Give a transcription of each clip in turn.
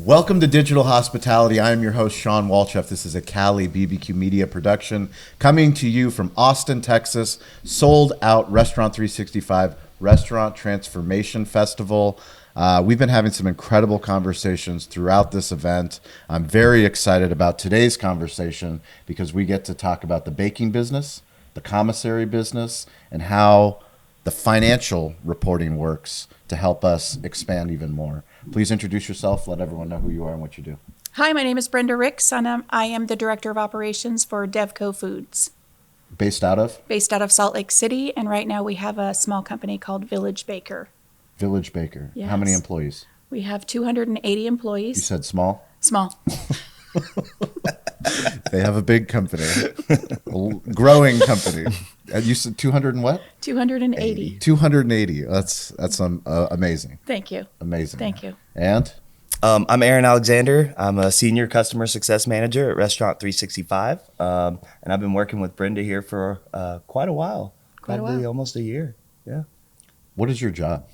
Welcome to Digital Hospitality. I am your host, Sean Walchef. This is a Cali BBQ Media production coming to you from Austin, Texas. Sold Out Restaurant 365 Restaurant Transformation Festival. We've been having some incredible conversations throughout this event. I'm very excited about today's conversation because we get to talk about the baking business, the commissary business, and how the financial reporting works to help us expand even more. Please introduce yourself. Let everyone know who you are and what you do. Hi, my name is Brenda Ricks, and I am the Director of Operations for Devco Foods. Based out of? Based out of Salt Lake City, and right now we have a small company called Village Baker. Village Baker. Yes. How many employees? We have 280 employees. You said small? Small. They have a big company, a growing company. You said 200 and what? 280. 280. That's amazing. Thank you. Amazing. Thank you. And? I'm Aaron Alexander. I'm a Senior Customer Success Manager at Restaurant 365. And I've been working with Brenda here for quite a while. Probably almost a year. Yeah. What is your job?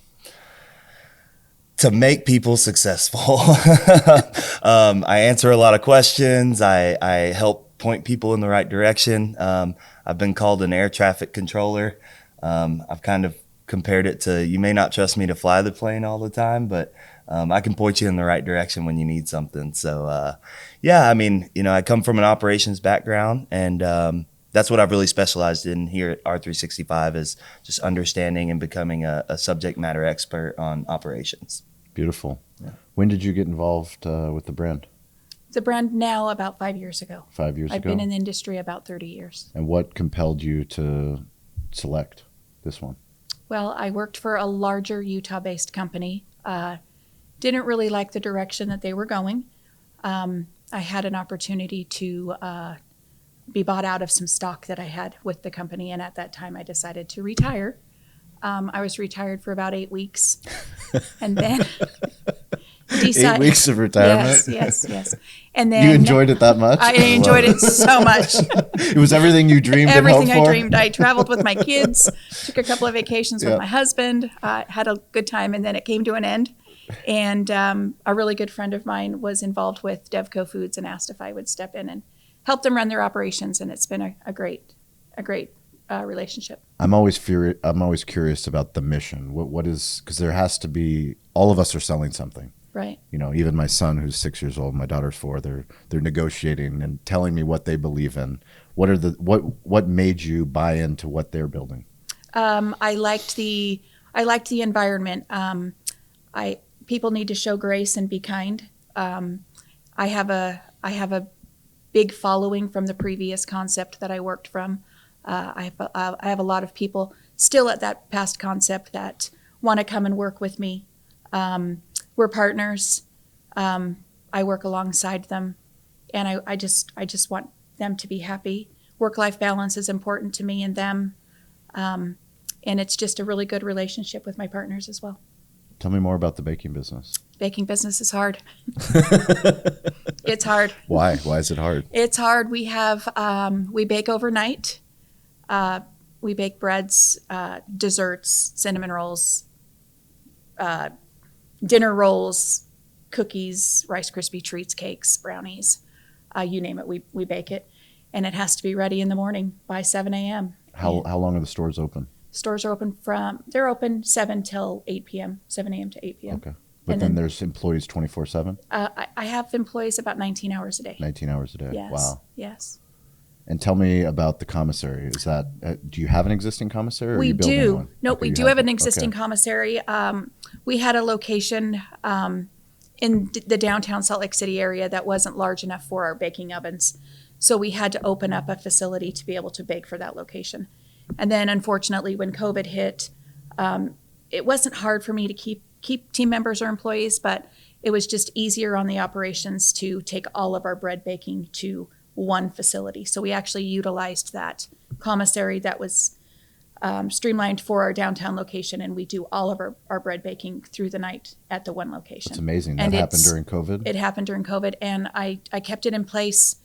To make people successful. I answer a lot of questions. I help point people in the right direction. I've been called an air traffic controller. I've kind of compared it to, you may not trust me to fly the plane all the time, but I can point you in the right direction when you need something. So, yeah, I mean, I come from an operations background, and that's what I've really specialized in here at R365 is just understanding and becoming a subject matter expert on operations. Beautiful. Yeah. When did you get involved with the brand? The brand now about 5 years ago. 5 years ago? I've been in the industry about 30 years. And what compelled you to select this one? Well, I worked for a larger Utah-based company. Didn't really like the direction that they were going. I had an opportunity to be bought out of some stock that I had with the company, and at that time I decided to retire. I was retired for about 8 weeks, and then 8 weeks of retirement? Yes. And then you enjoyed it that much? I enjoyed it so much. It was everything you dreamed and hoped for? Everything I dreamed. I traveled with my kids, took a couple of vacations with my husband, had a good time, and then it came to an end. And a really good friend of mine was involved with Devco Foods and asked if I would step in and help them run their operations, and it's been a great relationship. I'm always curious about the mission. What is, because there has to be, all of us are selling something. Right. Even my son, who's 6 years old, my daughter's 4, they're negotiating and telling me what they believe in. What made you buy into what they're building? I liked the environment. People need to show grace and be kind. I have a big following from the previous concept that I worked from. I have a lot of people still at that past concept that want to come and work with me. We're partners. I work alongside them, and I just want them to be happy. Work-life balance is important to me and them, and it's just a really good relationship with my partners as well. Tell me more about the baking business. Baking business is hard. It's hard. Why? Why is it hard? It's hard. We bake overnight. We bake breads, desserts, cinnamon rolls, dinner rolls, cookies, Rice Krispie treats, cakes, brownies, you name it, we bake it. And it has to be ready in the morning by 7 a.m. How long are the stores open? Stores are they're open 7 till 8 p.m., 7 a.m. to 8 p.m. Okay. But then there's employees 24/7? I have employees about 19 hours a day. 19 hours a day. Yes. Wow. Yes. And tell me about the commissary. Is that do you have an existing commissary? Or We are you building do. One? No, Okay, we you do have an one. existing Okay. commissary. We had a location in the downtown Salt Lake City area that wasn't large enough for our baking ovens. So we had to open up a facility to be able to bake for that location. And then unfortunately, when COVID hit, it wasn't hard for me to keep team members or employees, but it was just easier on the operations to take all of our bread baking to one facility. So we actually utilized that commissary that was streamlined for our downtown location, and we do all of our bread baking through the night at the one location. That's amazing. That happened during COVID? It happened during COVID, and I kept it in place.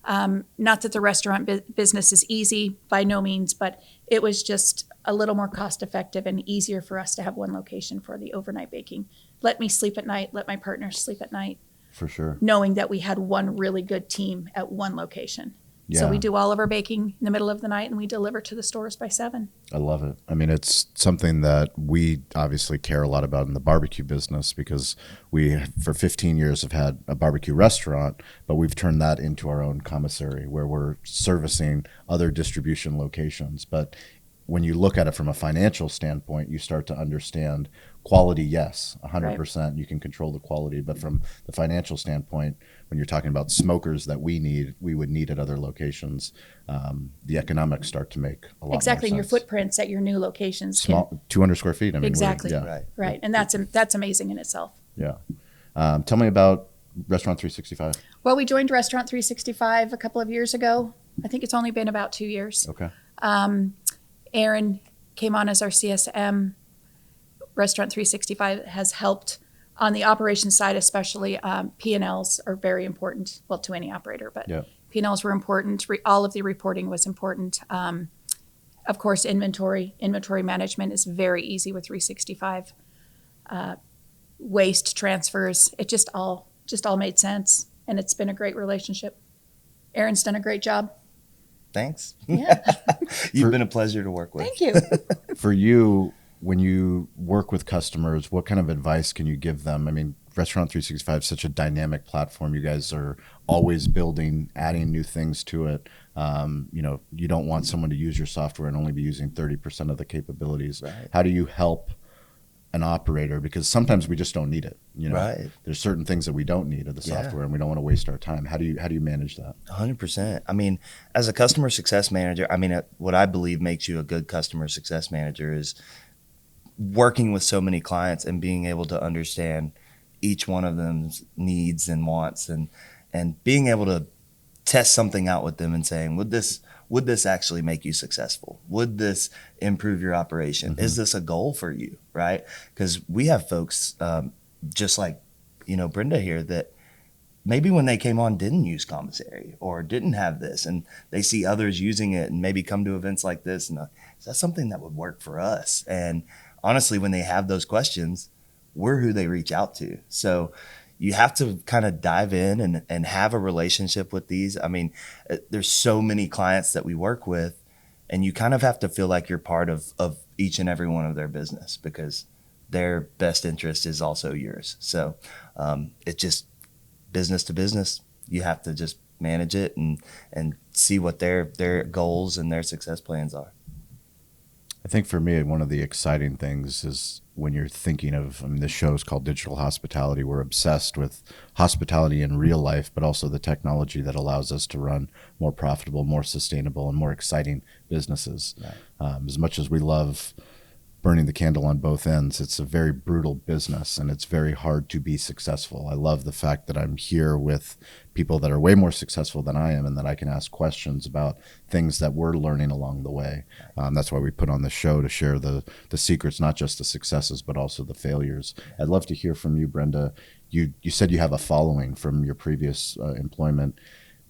Not that the restaurant business is easy, by no means, but it was just a little more cost effective and easier for us to have one location for the overnight baking. Let me sleep at night, let my partners sleep at night. For sure. knowing that we had one really good team at one location. So Yeah. we do all of our baking in the middle of the night and we deliver to the stores by 7. I love it. I mean, it's something that we obviously care a lot about in the barbecue business because we, for 15 years, have had a barbecue restaurant, but we've turned that into our own commissary where we're servicing other distribution locations. But when you look at it from a financial standpoint, you start to understand quality, yes, 100%. You can control the quality. But from the financial standpoint, when you're talking about smokers that we would need at other locations, the economics start to make a lot Exactly. more And your sense. footprints at your new locations. Small, 200 square feet. I mean, Exactly. Yeah. Right. Right. And that's amazing in itself. Yeah. Tell me about Restaurant 365. Well, we joined Restaurant 365 a couple of years ago. I think it's only been about 2 years. Okay. Aaron came on as our CSM. Restaurant 365 has helped on the operations side, especially. P&Ls are very important, well, to any operator, but Yeah. P&Ls were important. All of the reporting was important. Of course, inventory management is very easy with 365. Waste transfers, it just all made sense, and it's been a great relationship. Aaron's done a great job. Thanks. Yeah, You've been a pleasure to work with. thank you. For you, when you work with customers, what kind of advice can you give them? I mean, Restaurant 365 is such a dynamic platform. You guys are always building, adding new things to it. You don't want someone to use your software and only be using 30% of the capabilities. Right. How do you help an operator? Because sometimes we just don't need it. Right. There's certain things that we don't need of the Yeah. software, and we don't want to waste our time. How do you manage that? 100%. I mean, as a customer success manager, what I believe makes you a good customer success manager is working with so many clients and being able to understand each one of them's needs and wants, and being able to test something out with them and saying, would this actually make you successful? Would this improve your operation? Is this a goal for you? Right? Because we have folks just like, Brenda here, that maybe when they came on didn't use commissary or didn't have this, and they see others using it and maybe come to events like this, and is that something that would work for us? And honestly, when they have those questions, we're who they reach out to. So you have to kind of dive in and have a relationship with these. I mean, there's so many clients that we work with, and you kind of have to feel like you're part of each and every one of their business, because their best interest is also yours. So it's just business to business. You have to just manage it and see what their goals and their success plans are. I think for me, one of the exciting things is when you're thinking of, this show is called Digital Hospitality. We're obsessed with hospitality in real life, but also the technology that allows us to run more profitable, more sustainable, and more exciting businesses. Right. As much as we love burning the candle on both ends, it's a very brutal business, and it's very hard to be successful. I love the fact that I'm here with people that are way more successful than I am, and that I can ask questions about things that we're learning along the way. That's why we put on the show, to share the secrets, not just the successes, but also the failures. I'd love to hear from you, Brenda. You said you have a following from your previous employment.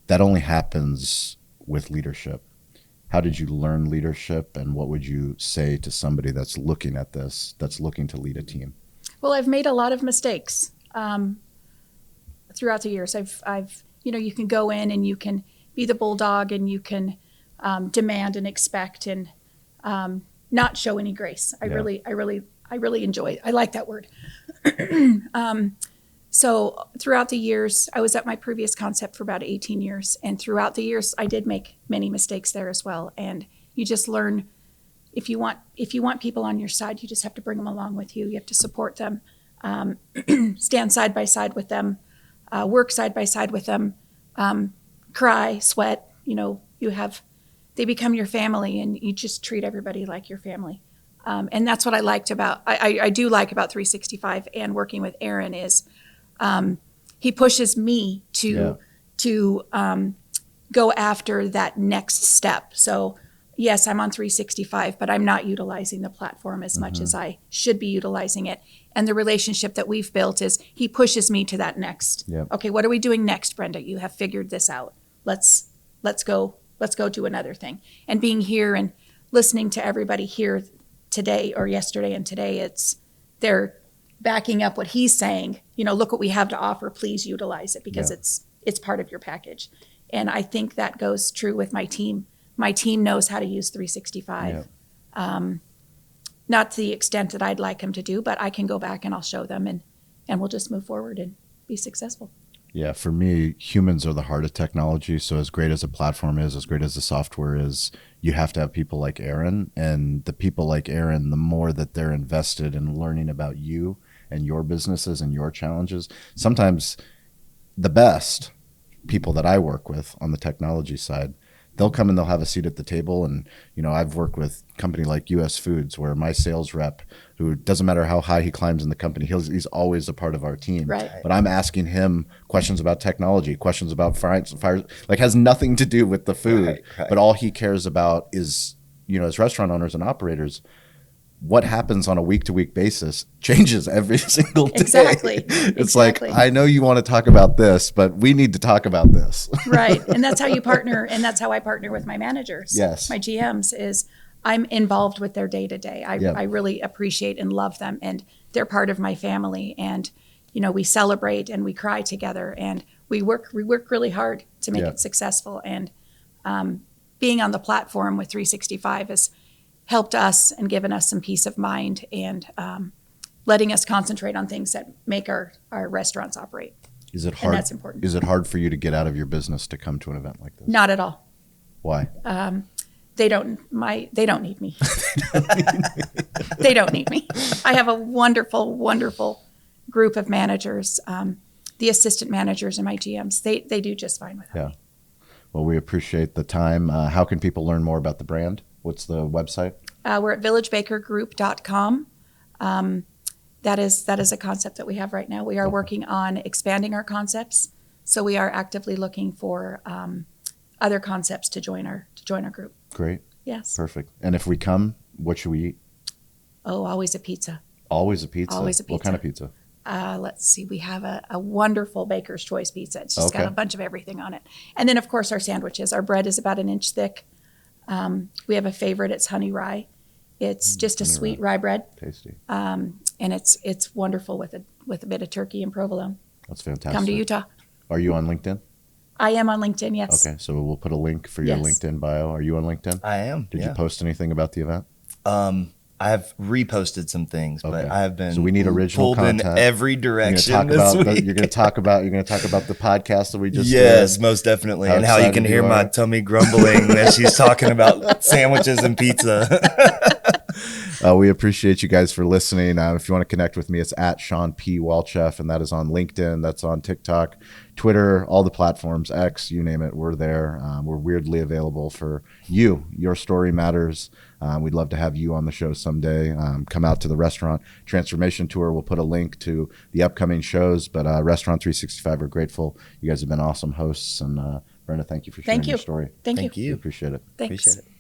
That only happens with leadership. How did you learn leadership, and what would you say to somebody that's looking at this, that's looking to lead a team? Well, I've made a lot of mistakes throughout the years. I've you can go in and you can be the bulldog, and you can demand and expect and not show any grace. I really enjoy it. I like that word. So throughout the years, I was at my previous concept for about 18 years. And throughout the years, I did make many mistakes there as well. And you just learn, if you want people on your side, you just have to bring them along with you. You have to support them, stand side by side with them, work side by side with them, cry, sweat. They become your family, and you just treat everybody like your family. And that's what I liked about, I do like about 365 and working with Aaron is, he pushes me to go after that next step. So yes, I'm on 365, but I'm not utilizing the platform as much as I should be utilizing it. And the relationship that we've built is he pushes me to that next. Yep. Okay, what are we doing next, Brenda? You have figured this out. Let's go do another thing. And being here and listening to everybody here today or yesterday and today, backing up what he's saying. Look what we have to offer. Please utilize it because Yeah. it's part of your package. And I think that goes true with my team. My team knows how to use 365. Not to the extent that I'd like them to do, but I can go back and I'll show them, and we'll just move forward and be successful. Yeah, for me, humans are the heart of technology. So as great as a platform is, as great as the software is, you have to have people like Aaron. And the people like Aaron, the more that they're invested in learning about you and your businesses and your challenges, sometimes the best people that I work with on the technology side, they'll come and they'll have a seat at the table. And, I've worked with a company like US Foods where my sales rep, who doesn't matter how high he climbs in the company, he's always a part of our team. Right. But I'm asking him questions about technology, questions about fire, like has nothing to do with the food. Right. But all he cares about is, as restaurant owners and operators, what happens on a week-to-week basis changes every single day. Exactly. It's Exactly. like, I know you want to talk about this, but we need to talk about this. Right. And that's how you partner. And that's how I partner with my managers. Yes. My GMs is I'm involved with their day to day. I really appreciate and love them, and they're part of my family. And, we celebrate and we cry together, and we work really hard to make it successful. And being on the platform with 365 has helped us and given us some peace of mind, and letting us concentrate on things that make our restaurants operate. Is it hard? And that's important. Is it hard for you to get out of your business to come to an event like this? Not at all. Why? They don't need me. They don't need me. I have a wonderful, wonderful group of managers. The assistant managers and my GMs, they do just fine without me. Well, we appreciate the time. How can people learn more about the brand? What's the website? We're at villagebakergroup.com. That is a concept that we have right now. We are working on expanding our concepts, so we are actively looking for other concepts to join our group. Great. Yes. Perfect. And if we come, what should we eat? Oh, always a pizza. Always a pizza. Always a pizza. What kind of pizza? Let's see. We have a wonderful Baker's Choice pizza. It's just got Okay. a bunch of everything on it. And then, of course, our sandwiches. Our bread is about an inch thick. We have a favorite. It's honey rye. It's just a honey sweet rye bread, Tasty. and it's wonderful with a bit of turkey and provolone. That's fantastic. Come to Utah. Are you on LinkedIn? I am on LinkedIn. Yes. Okay, so we'll put a link for your Yes. LinkedIn bio. Are you on LinkedIn? I am. Did you post anything about the event? I have reposted some things, but Okay. I have been So we need original pulled content. in every You're direction going this week. to talk about the podcast that we just Yes, did. most definitely. How And how you excited can you hear my are. tummy grumbling as she's talking about sandwiches and pizza. We appreciate you guys for listening. If you want to connect with me, it's at Sean P. Walchef, and that is on LinkedIn. That's on TikTok, Twitter, all the platforms, X, you name it. We're there. We're weirdly available for you. Your story matters. We'd love to have you on the show someday. Come out to the Restaurant Transformation Tour. We'll put a link to the upcoming shows, but Restaurant 365 are grateful. You guys have been awesome hosts. And Brenda, thank you for sharing Thank you. your story. Thank you. Thank you. Appreciate it. Thanks. Appreciate it.